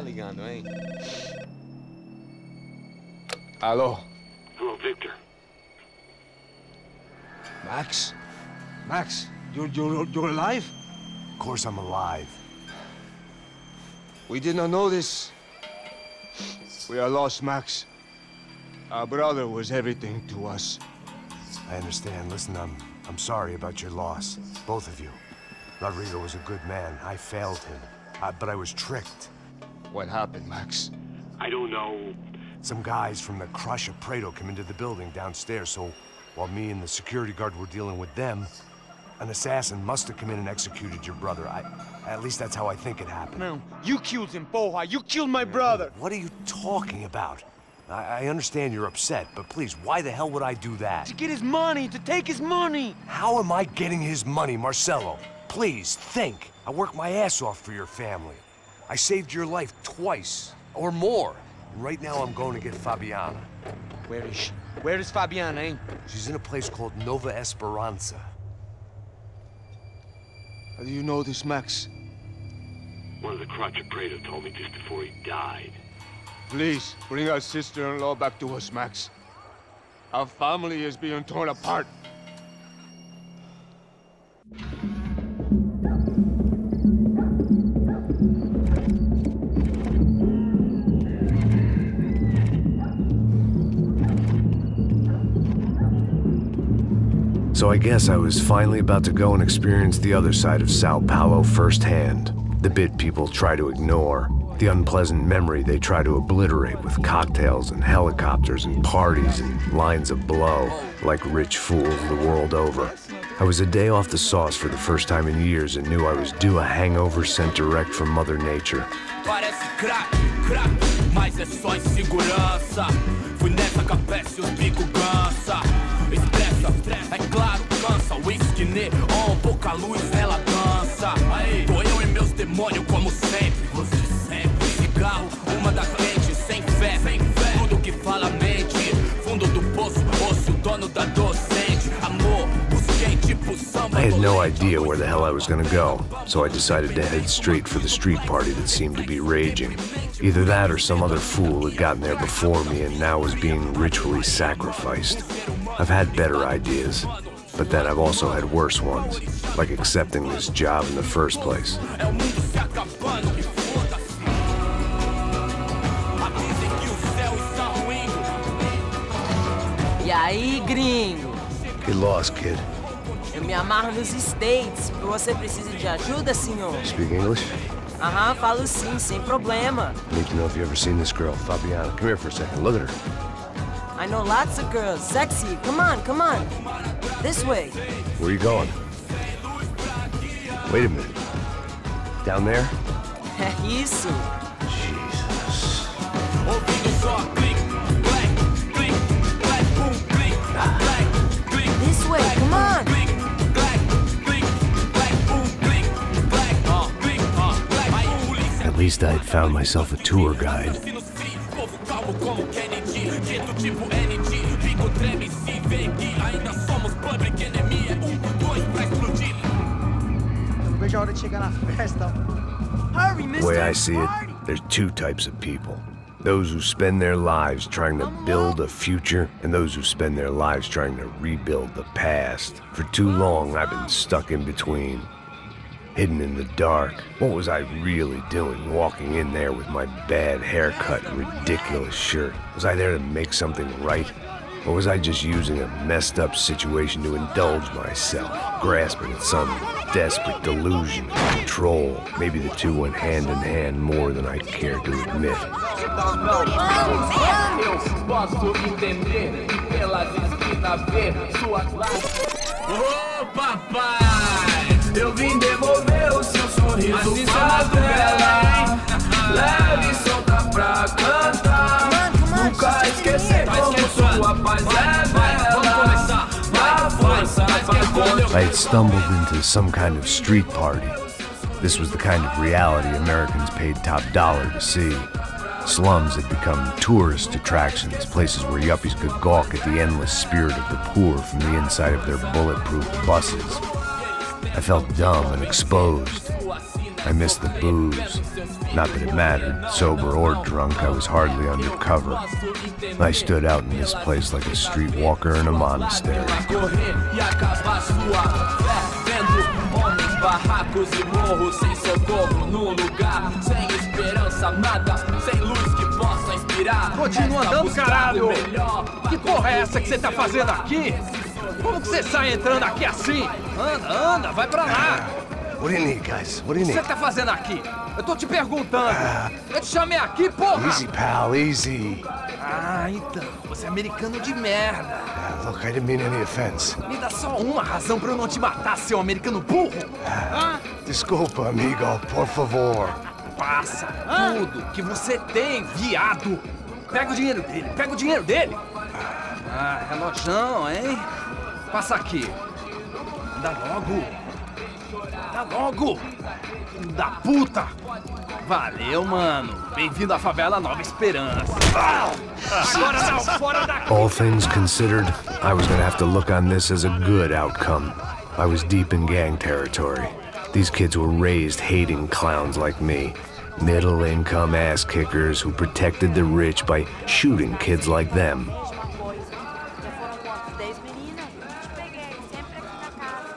ligando, hein? Alô? Hello, Victor. Max? Max, you're alive? Of course I'm alive. We did not know this. We are lost, Max. Our brother was everything to us. I understand. Listen, I'm sorry about your loss. Both of you. Rodrigo was a good man. I failed him. But I was tricked. What happened, Max? I don't know. Some guys from the Crush of Prado came into the building downstairs, so while me and the security guard were dealing with them, an assassin must have come in and executed your brother. At least that's how I think it happened. No, you killed him, porra. You killed my brother. What are you talking about? I understand you're upset, but please, why the hell would I do that? To get his money, to take his money. How am I getting his money, Marcelo? Please, think. I worked my ass off for your family. I saved your life twice, or more. And right now I'm going to get Fabiana. Where is she? Where is Fabiana, eh? She's in a place called Nova Esperanza. How do you know this, Max? One of the Crotch of Prado told me just before he died. Please, bring our sister-in-law back to us, Max. Our family is being torn apart. So I guess I was finally about to go and experience the other side of Sao Paulo firsthand. The bit people try to ignore. The unpleasant memory they try to obliterate with cocktails and helicopters and parties and lines of blow, like rich fools the world over. I was a day off the sauce for the first time in years and knew I was due a hangover sent direct from Mother Nature. Parece crack, mas é só insegurança. Fui nessa capeste, os bico cansa. Expressa, é claro, cansa. Whisky neon, pouca luz, ela dança. Tô eu e meus demônios como sempre. Você sempre. Cigarro, uma da frente, sem fé. Tudo que fala mente. Fundo do poço, osso, dono da docente. Amor, busquei tipo samba. I had no idea where the hell I was gonna go, so I decided to head straight for the street party that seemed to be raging. Either that or some other fool had gotten there before me and now was being ritually sacrificed. I've had better ideas, but then I've also had worse ones, like accepting this job in the first place. E aí, gringo? Get lost, kid. Eu me amarro nos States. Você precisa de ajuda, senhor? Speak English? Aham, falo sim, sem problema. Need to know if you ever seen this girl, Fabiana. Come here for a second. Look at her. I know lots of girls. Sexy. Come on, come on. This way. Where are you going? Wait a minute. Down there? Isso. Jesus. This way, come on. At least I'd found myself a tour guide. The way I see it, there's two types of people. Those who spend their lives trying to build a future, and those who spend their lives trying to rebuild the past. For too long, I've been stuck in between. Hidden in the dark. What was I really doing walking in there with my bad haircut and ridiculous shirt? Was I there to make something right? Or was I just using a messed up situation to indulge myself, grasping at some desperate delusion of control? Maybe the two went hand in hand more than I'd care to admit. Ô papai, eu vim devolver o seu sorriso pra tela. Leve e solta pra cantar. Nunca esquecer como sua paz é bela. Na força I had stumbled into some kind of street party. This was the kind of reality Americans paid top dollar to see. Slums had become tourist attractions, places where yuppies could gawk at the endless spirit of the poor from the inside of their bulletproof buses. I felt dumb and exposed. I missed the booze. Not that it mattered. Sober or drunk, I was hardly undercover. I stood out in this place like a streetwalker in a monastery. Barracos e morros sem socorro num lugar sem esperança, nada, sem luz que possa inspirar. Continua andando, caralho! Que porra é essa que você tá fazendo aqui? Como que você sai entrando aqui assim? Anda, vai pra lá! What do you need, guys? What do you O que need? você tá fazendo aqui? Eu tô te perguntando. Eu te chamei aqui, porra! Easy, pal, easy. Ah, então. Você é americano de merda. Look, I didn't mean any offense. Me dá só uma razão pra eu não te matar, seu americano burro. Desculpa, amigo, por favor. Passa tudo que você tem, viado. Pega o dinheiro dele, Ah, relojão, hein? Passa aqui. Dá logo. Filho da puta. Valeu, mano. Bem-vindo à favela Nova Esperança. Agora não, fora daqui. All things considered, I was gonna have to look on this as a good outcome. I was deep in gang territory. These kids were raised hating clowns like me. Middle-income ass-kickers who protected the rich by shooting kids like them.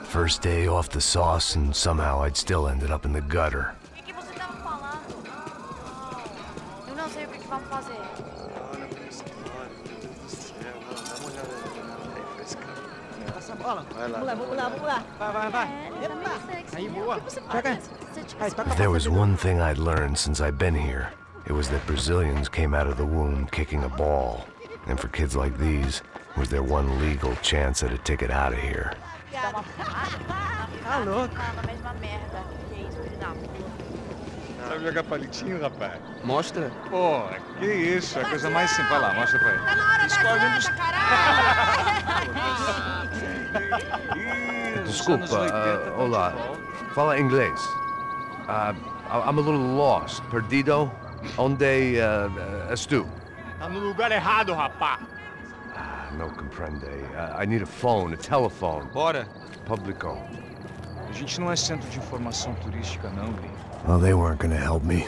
First day off the sauce, and somehow I'd still ended up in the gutter. If there was one thing I'd learned since I'd been here, it was that Brazilians came out of the womb kicking a ball. And for kids like these, it was their one legal chance at a ticket out of here. Sabe jogar palitinho, rapaz? Mostra. Pô, que isso, é a coisa mais simples. Vai lá, mostra pra ele. Tá na hora da janta, caralho! Desculpa, olá. Fala inglês. I'm a little lost. Perdido? Onde estou? Tá no lugar errado, rapá. No comprende. I need a phone, a telephone. Bora. Publico. A gente não é centro de informação turística, não, Lee. Well, they weren't gonna help me.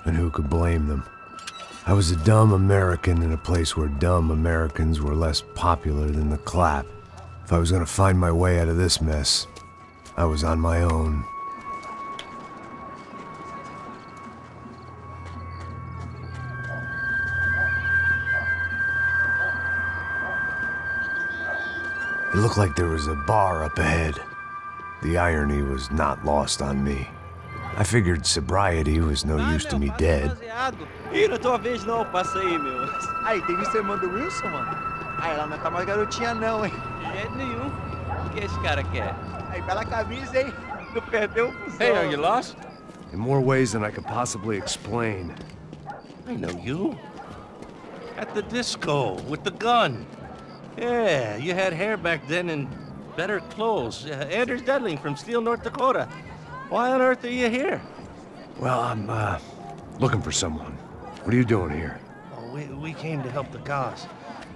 And who could blame them? I was a dumb American in a place where dumb Americans were less popular than the clap. If I was gonna find my way out of this mess, I was on my own. It looked like there was a bar up ahead. The irony was not lost on me. I figured sobriety was no use to me dead. Ih, não é tua vez não, passa aí, meu. Aí, tem visto a irmã do Wilson, mano? Aí, ela não tá mais garotinha não, hein? De jeito nenhum. O que esse cara quer? Aí, bela camisa, hein? Não perdeu o cuzão. Hey, are you lost? In more ways than I could possibly explain. I know you. At the disco, with the gun. Yeah, you had hair back then and better clothes. Anders Dudling from Steele, North Dakota. Why on earth are you here? Well, I'm, looking for someone. What are you doing here? Oh, we came to help the cause.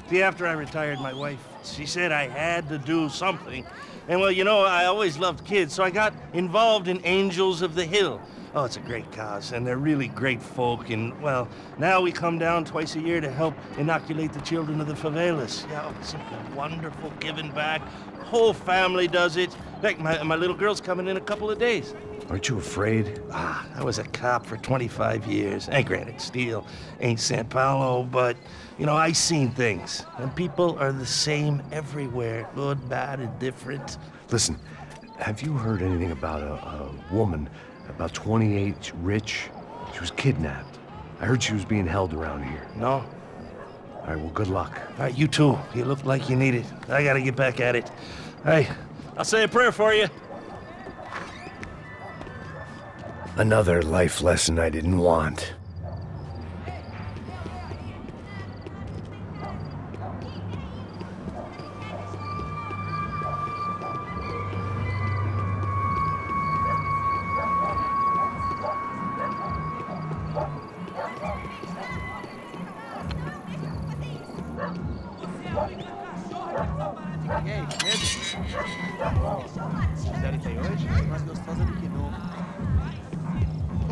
See, after I retired, my wife, she said I had to do something. And, well, you know, I always loved kids, so I got involved in Angels of the Hill. Oh, it's a great cause, and they're really great folk, and, well, now we come down twice a year to help inoculate the children of the favelas. Yeah, it's simple, wonderful, giving back. Whole family does it. In fact, my little girl's coming in a couple of days. Aren't you afraid? I was a cop for 25 years. And granted, Steele ain't San Paulo, but, you know, I seen things. And people are the same everywhere. Good, bad, and different. Listen, have you heard anything about a woman, about 28, rich? She was kidnapped. I heard she was being held around here. No? All right, well, good luck. All right, you too. You look like you need it. I gotta get back at it. Hey, I'll say a prayer for you. Another life lesson I didn't want. E aí, medo? Quiserem ter hoje? Mais gostosa do que nunca.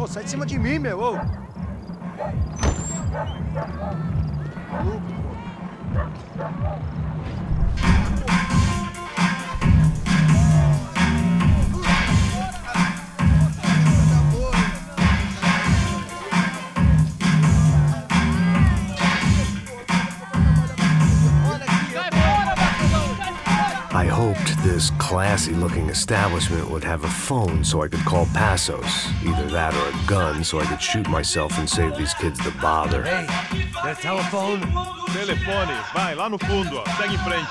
Ô, sai de cima de mim, meu, ô. I hoped this classy-looking establishment would have a phone so I could call Passos. Either that or a gun so I could shoot myself and save these kids the bother. Hey, that telephone? Telefone, vai, lá no fundo, ó. Segue em frente.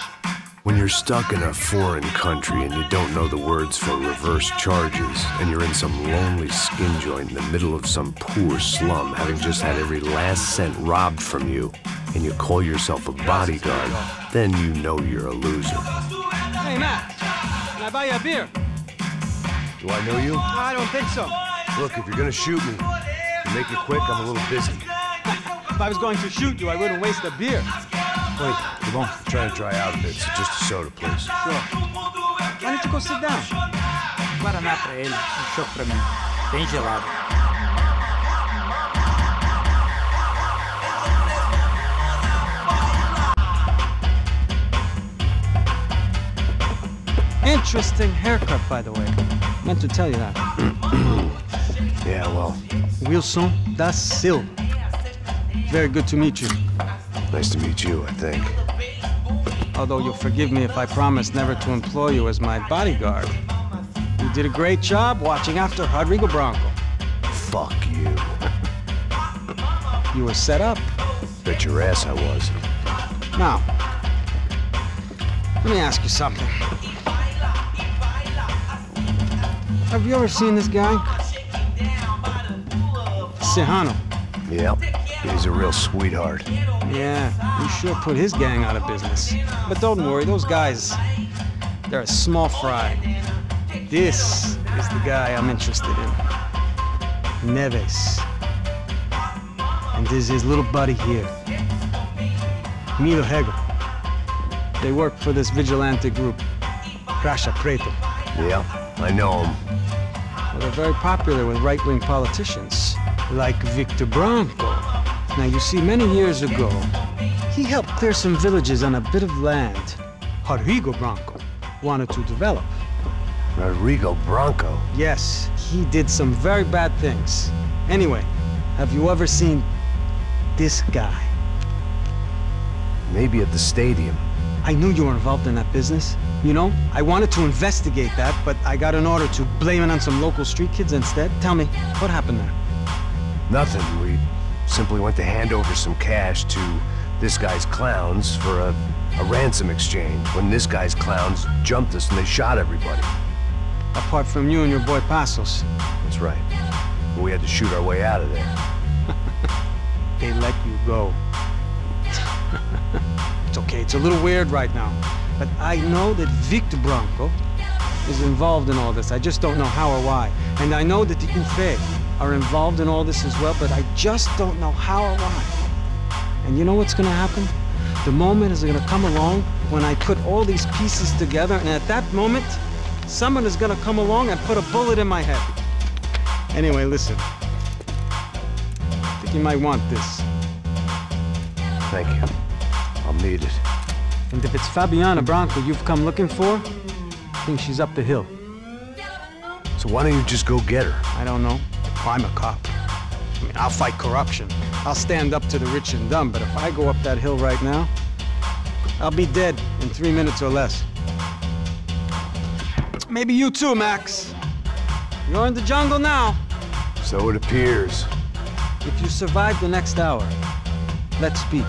When you're stuck in a foreign country and you don't know the words for reverse charges, and you're in some lonely skin joint in the middle of some poor slum, having just had every last cent robbed from you, and you call yourself a bodyguard, then you know you're a loser. Hey, Matt, can I buy you a beer? Do I know you? I don't think so. Look, if you're gonna shoot me, make it quick, I'm a little busy. If I was going to shoot you, I wouldn't waste a beer. Wait, come on. I'm trying to dry out a bit, so just a soda, please. Sure. Why don't you go sit down? Guaraná pra ele, chopp pra mim. Bem gelado. Interesting haircut, by the way. Meant to tell you that. Yeah, well. Wilson da Silva. Very good to meet you. Nice to meet you, I think. Although you'll forgive me if I promise never to employ you as my bodyguard. You did a great job watching after Rodrigo Branco. Fuck you. You were set up. Bet your ass I was. Now, let me ask you something. Have you ever seen this guy? Serrano. Yep. He's a real sweetheart. Yeah, you sure put his gang out of business. But don't worry, those guys, they're a small fry. This is the guy I'm interested in. Neves. And this is his little buddy here. Milo Hegel. They work for this vigilante group, Crasha Preto. Yep, I know him. Well, they're very popular with right-wing politicians, like Victor Branco. Now, you see, many years ago, he helped clear some villages on a bit of land Rodrigo Branco wanted to develop. Rodrigo Branco? Yes, he did some very bad things. Anyway, have you ever seen this guy? Maybe at the stadium. I knew you were involved in that business. You know, I wanted to investigate that, but I got an order to blame it on some local street kids instead. Tell me, what happened there? Nothing. We simply went to hand over some cash to this guy's clowns for a ransom exchange when this guy's clowns jumped us and they shot everybody. Apart from you and your boy Passos. That's right. But we had to shoot our way out of there. They let you go. It's okay, it's a little weird right now. But I know that Victor Branco is involved in all this. I just don't know how or why. And I know that the UFE are involved in all this as well, but I just don't know how or why. And you know what's gonna happen? The moment is gonna come along when I put all these pieces together, and at that moment, someone is gonna come along and put a bullet in my head. Anyway, listen. I think you might want this. Thank you. I'll need it. And if it's Fabiana Branco you've come looking for, I think she's up the hill. So why don't you just go get her? I don't know. I'm a cop. I mean, I'll fight corruption. I'll stand up to the rich and dumb, but if I go up that hill right now, I'll be dead in 3 minutes or less. Maybe you too, Max. You're in the jungle now. So it appears. If you survive the next hour, let's speak.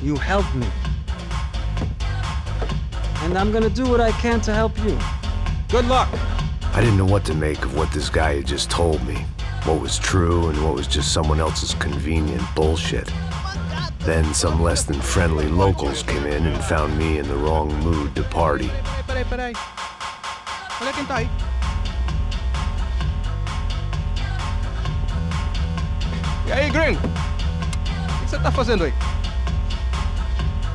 You helped me. And I'm gonna do what I can to help you. Good luck. I didn't know what to make of what this guy had just told me. What was true and what was just someone else's convenient bullshit. Then some less than friendly locals came in and found me in the wrong mood to party. Peraí. Olha quem tá aí. E aí, gringo? O que você tá fazendo aí?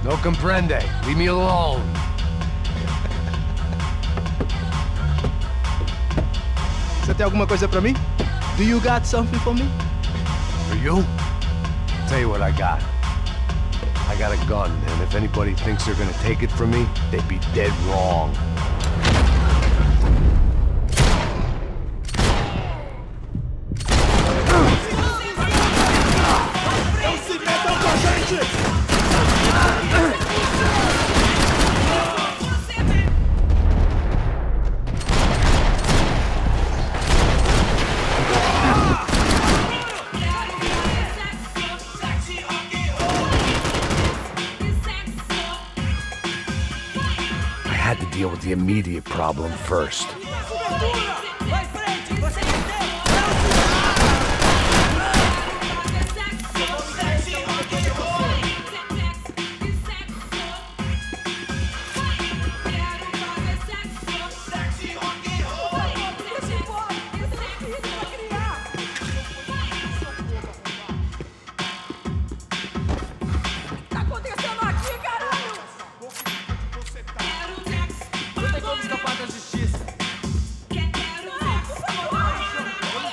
No comprende. Leave me alone. Você tem alguma coisa pra mim? Do you got something for me? For you? Tell you what I got. I got a gun, and if anybody thinks they're gonna take it from me, they'd be dead wrong. Deal with the immediate problem first.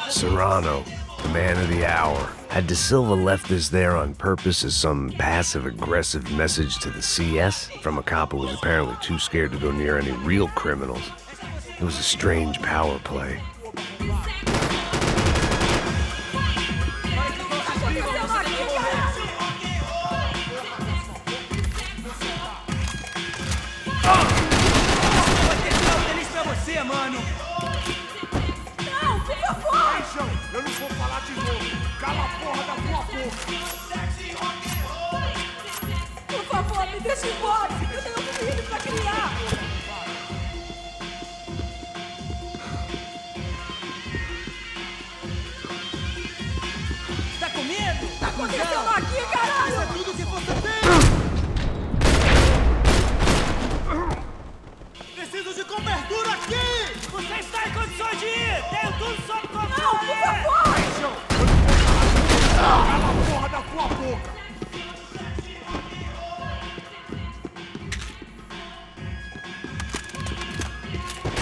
Serrano, the man of the hour. Had De Silva left this there on purpose as some passive-aggressive message to the CS from a cop who was apparently too scared to go near any real criminals? It was a strange power play. Eu não vou falar de novo. Cala a porra da tua boca. Por favor, me deixa embora. Eu tenho um filho pra criar. Tá com medo? Tá acontecendo aqui, caralho? Isso é tudo que você tem. Preciso de cobertura aqui. Você está em condições de ir. Tenho tudo sob controle. Não, por favor. Cala a porra da tua boca!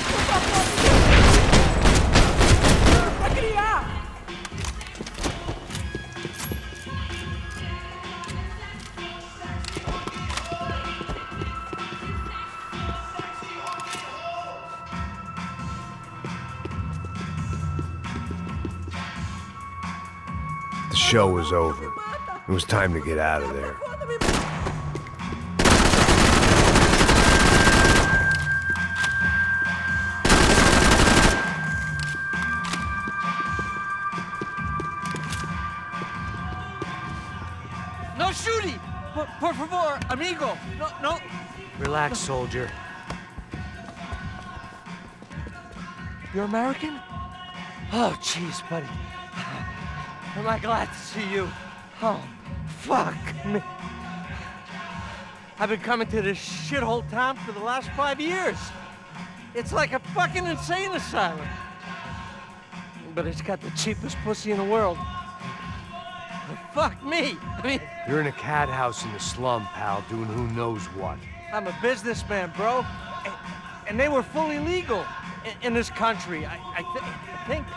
Por favor, pra criar! The show was over. It was time to get out of there. No shooting! Por favor, amigo! No. Relax, soldier. You're American? Oh, jeez, buddy. Am I glad to see you? Oh, fuck me. I've been coming to this shithole town for the last 5 years. It's like a fucking insane asylum. But it's got the cheapest pussy in the world. Fuck me. I mean... You're in a cat house in the slum, pal, doing who knows what. I'm a businessman, bro. And they were fully legal in this country, I think.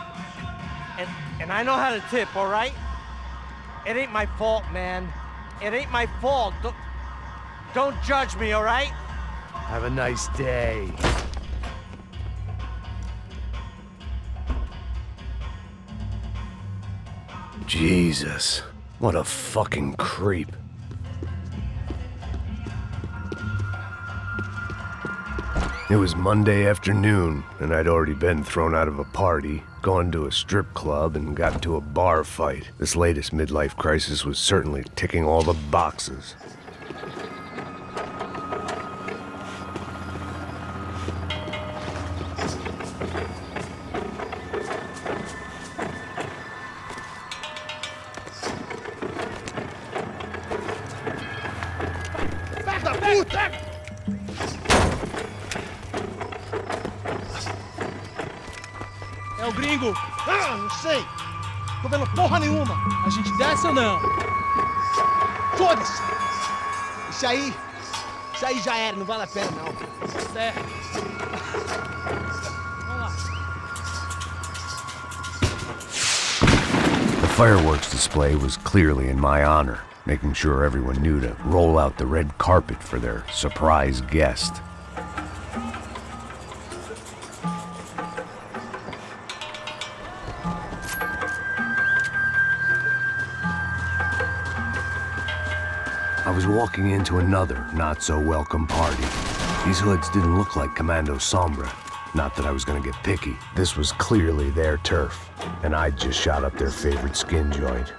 And I know how to tip, all right? It ain't my fault, man. It ain't my fault. Don't judge me, all right? Have a nice day. Jesus, what a fucking creep. It was Monday afternoon, and I'd already been thrown out of a party, gone to a strip club, and got into a bar fight. This latest midlife crisis was certainly ticking all the boxes. É o gringo. Ah, não sei. Tô vendo porra nenhuma. A gente desce ou não? Foda-se. Isso aí já era, não vale a pena não. Certo. Vamos lá. fireworks display was clearly in my honor, making sure everyone knew to roll out the red carpet for their surprise guest. I was walking into another not-so-welcome party. These hoods didn't look like Commando Sombra. Not that I was gonna get picky. This was clearly their turf, and I'd just shot up their favorite skin joint.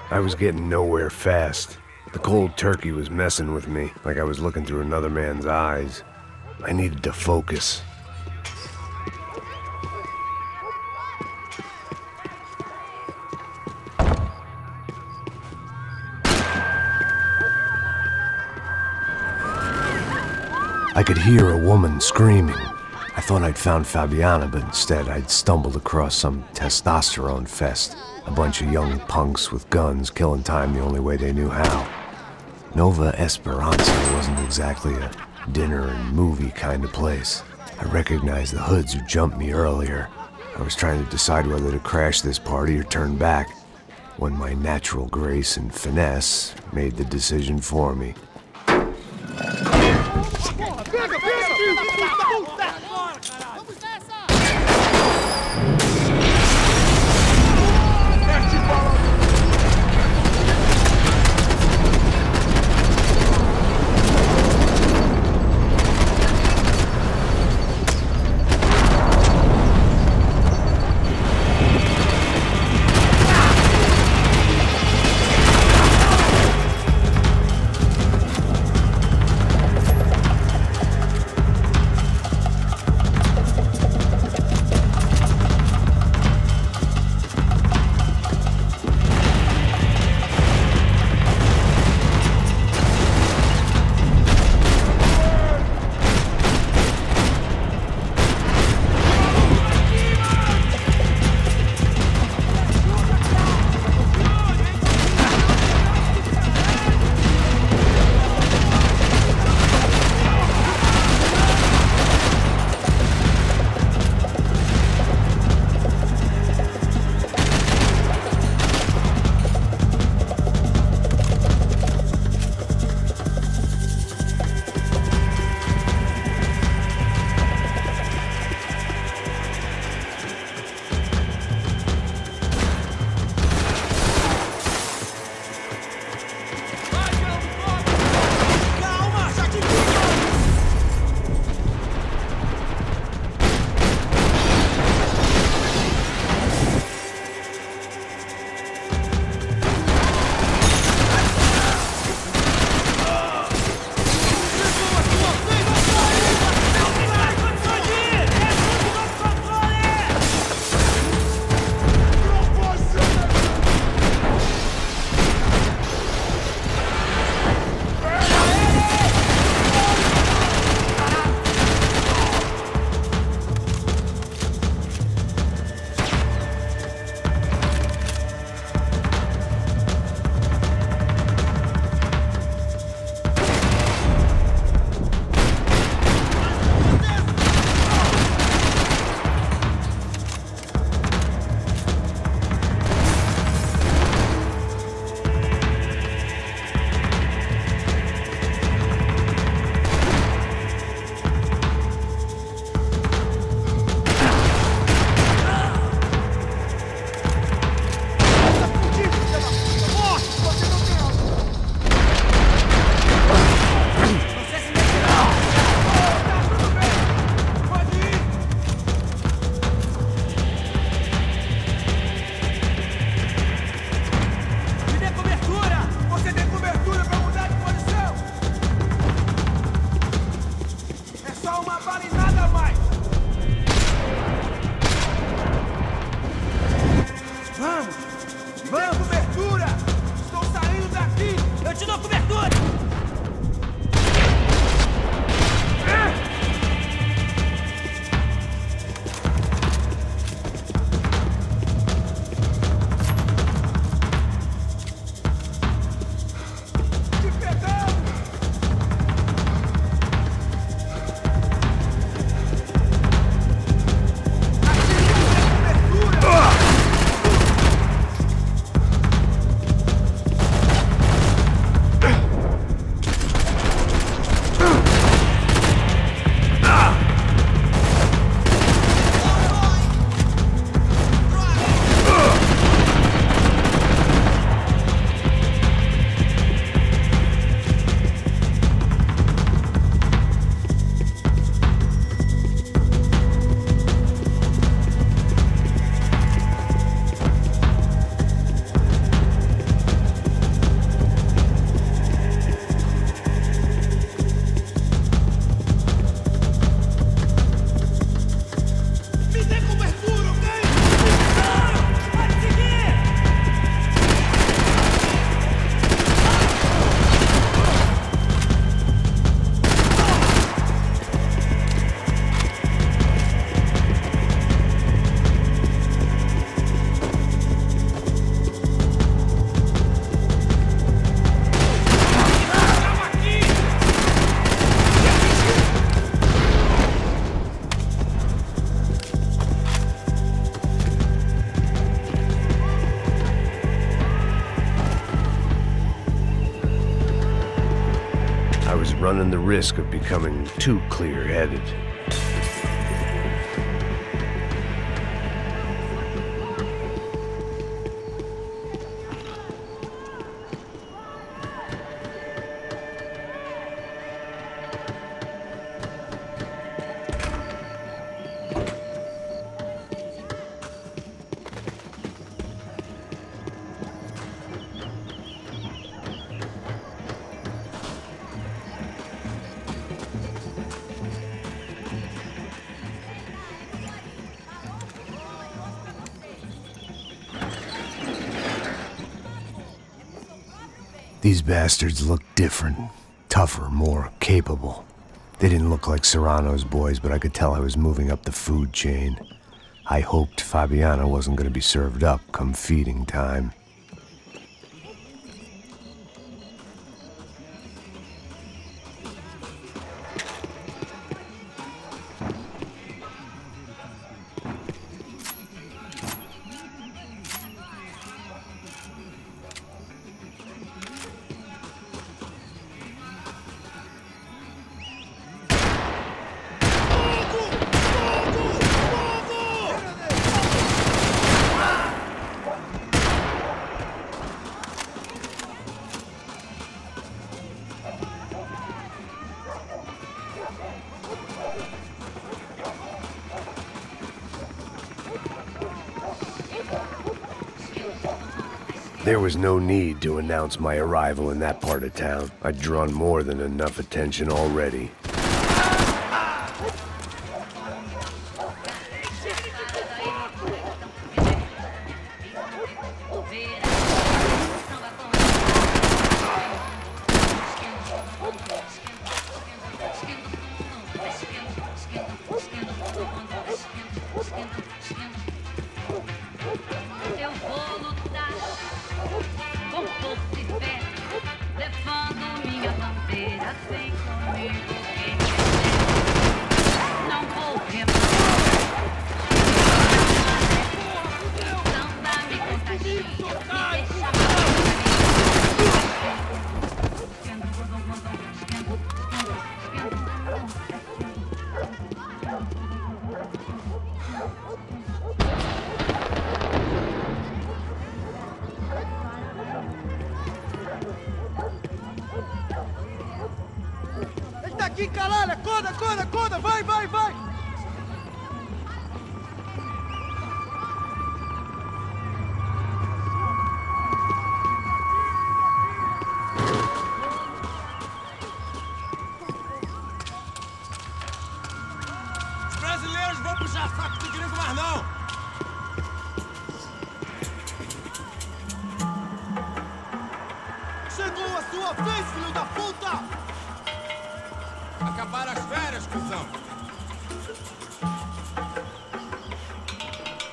I was getting nowhere fast. The cold turkey was messing with me, like I was looking through another man's eyes. I needed to focus. I could hear a woman screaming. thought I'd found Fabiana, but instead I'd stumbled across some testosterone fest. A bunch of young punks with guns killing time the only way they knew how. Nova Esperanza wasn't exactly a dinner and movie kind of place. I recognized the hoods who jumped me earlier. I was trying to decide whether to crash this party or turn back, when my natural grace and finesse made the decision for me. running the risk of becoming too clear-headed. These bastards look different, tougher, more capable. They didn't look like Serrano's boys, but I could tell I was moving up the food chain. I hoped Fabiana wasn't going to be served up come feeding time. There was no need to announce my arrival in that part of town. I'd drawn more than enough attention already. Aqui, caralho! Acorda, acorda, acorda! Vai, vai, vai! Os brasileiros vão puxar saco de gringo mais não! Chegou a sua vez, filho da puta! Acabaram as férias, cuzão!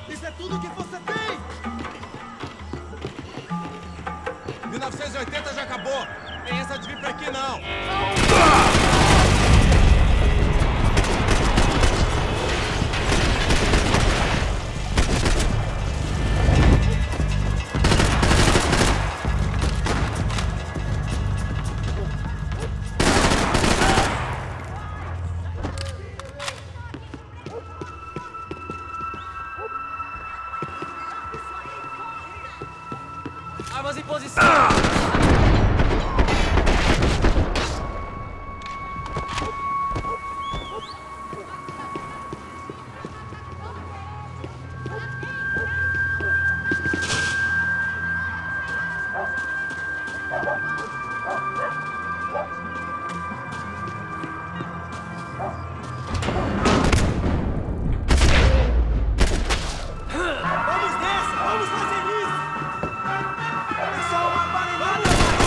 Isso é tudo que você tem! 1980 já acabou! Tem essa de vir pra aqui, não! Armas em posição! Vamos nessa! Vamos fazer isso! É só uma barulhada!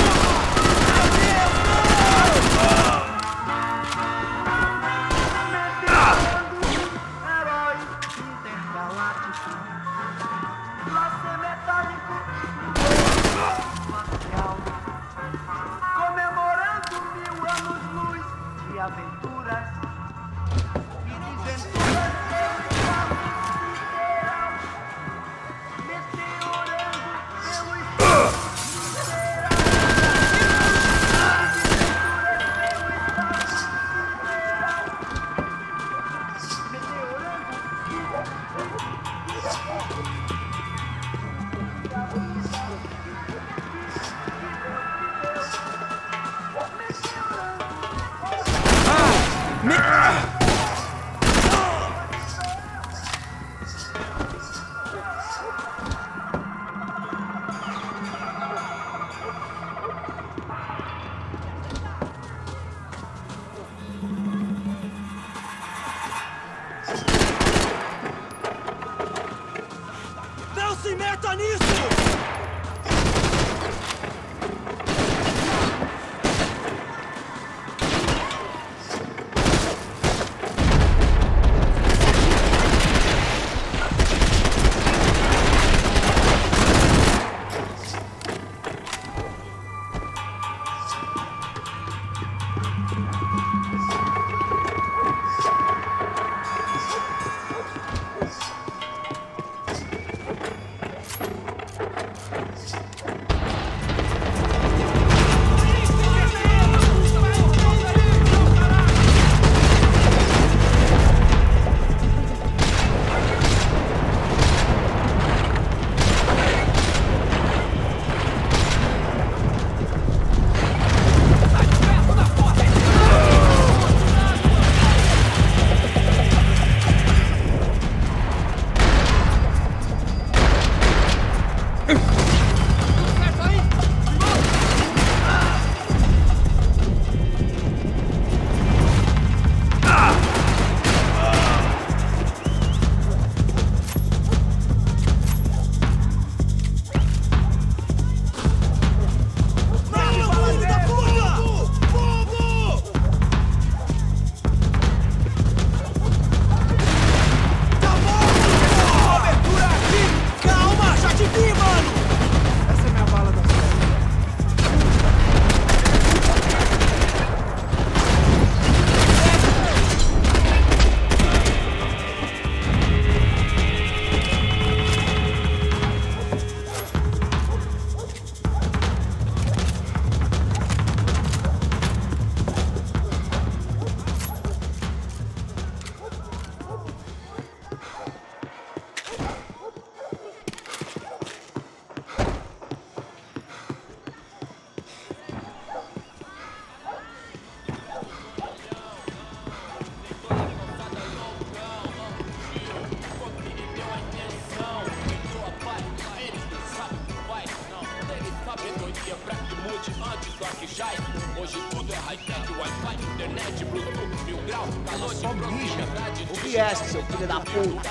Só mija. O que é, seu filho da puta?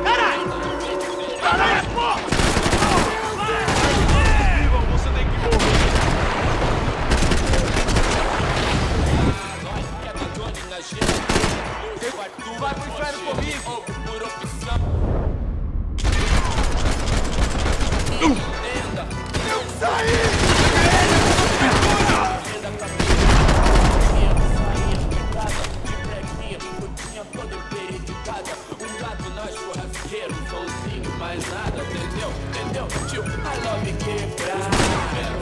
Caralho! Caralho, porra! Você tem que morrer. Vai pro inferno comigo! Por opção. Eu saí! Mais nada, entendeu? Entendeu? Tio, I love quebrar.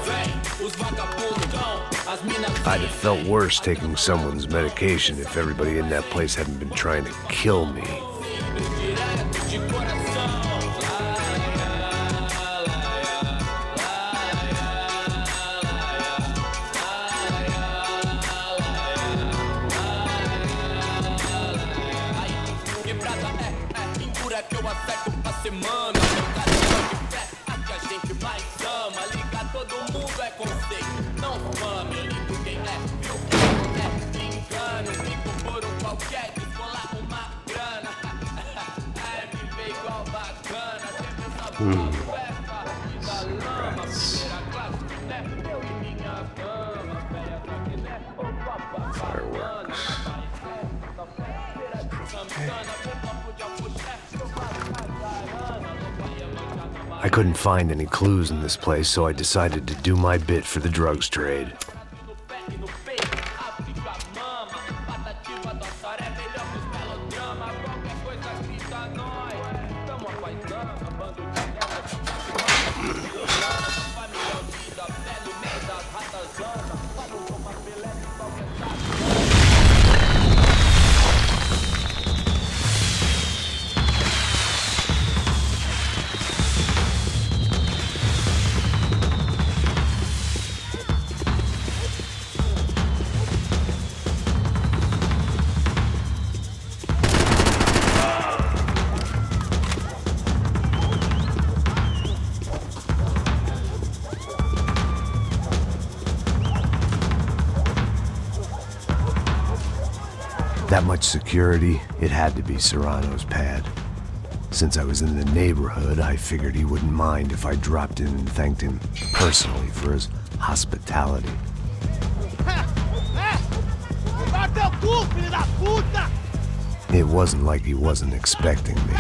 Vem, os vagabundão, as minas. I'd have felt worse taking someone's medication if everybody in that place hadn't been trying to kill me. Semana, a que a gente mais ama, ligar todo mundo é conceito, não fama, eu ligo quem é, viu quem é, engano, fico por um qualquer, descolar uma grana, é viver igual bacana, sempre essa festa, vida lama, primeira classe, né, eu e minha dama, velha pra que né, ô papai, bacana, I couldn't find any clues in this place, so I decided to do my bit for the drugs trade. That much security, it had to be Serrano's pad. Since I was in the neighborhood, I figured he wouldn't mind if I dropped in and thanked him personally for his hospitality. It wasn't like he wasn't expecting me.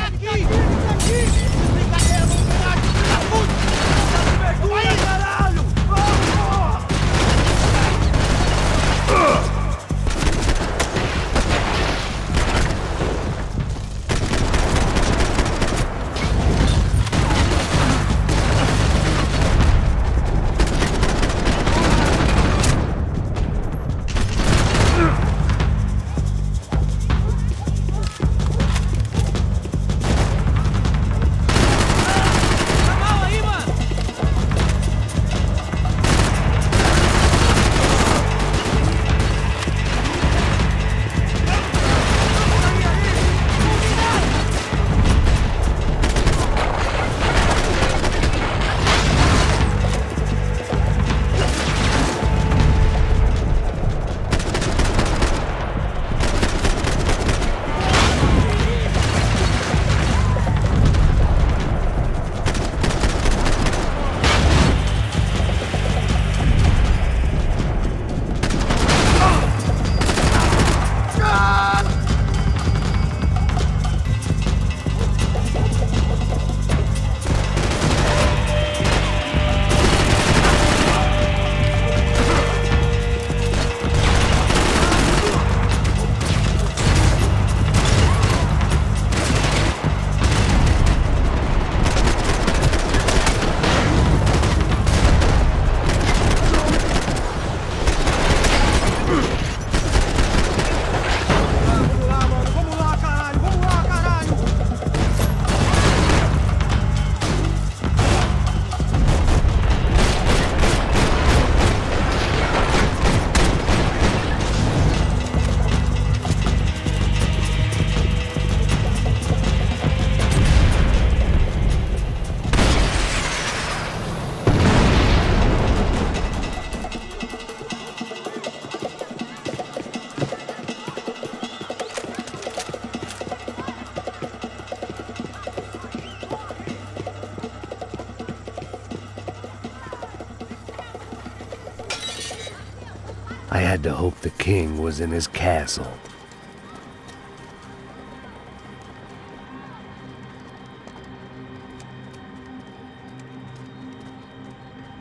I had to hope the king was in his castle.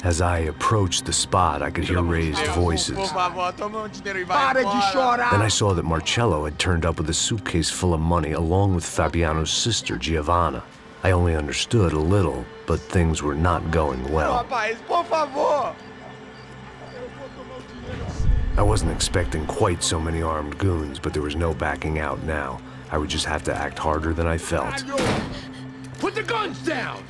As I approached the spot, I could hear raised voices. Then I saw that Marcello had turned up with a suitcase full of money along with Fabiano's sister, Giovanna. I only understood a little, but things were not going well. I wasn't expecting quite so many armed goons, but there was no backing out now. I would just have to act harder than I felt. Put the guns down!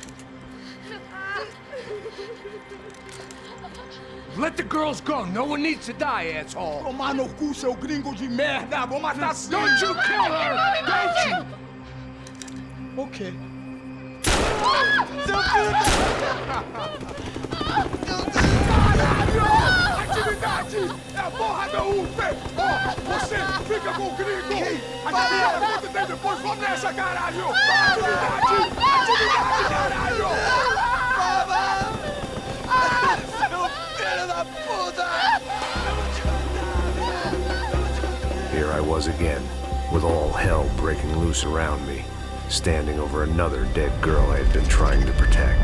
Let the girls go. No one needs to die, asshole. Tomar no cu, seu gringo de merda. Vou matar sim. Don't you kill her! Don't you? Okay. Seu filho Caralho! Atividade! É a porra da UP! Você fica com o gringo! A galera conta tem depois. Vamos nessa, caralho! Atividade! Atividade, caralho! Here I was again, with all hell breaking loose around me, standing over another dead girl I had been trying to protect.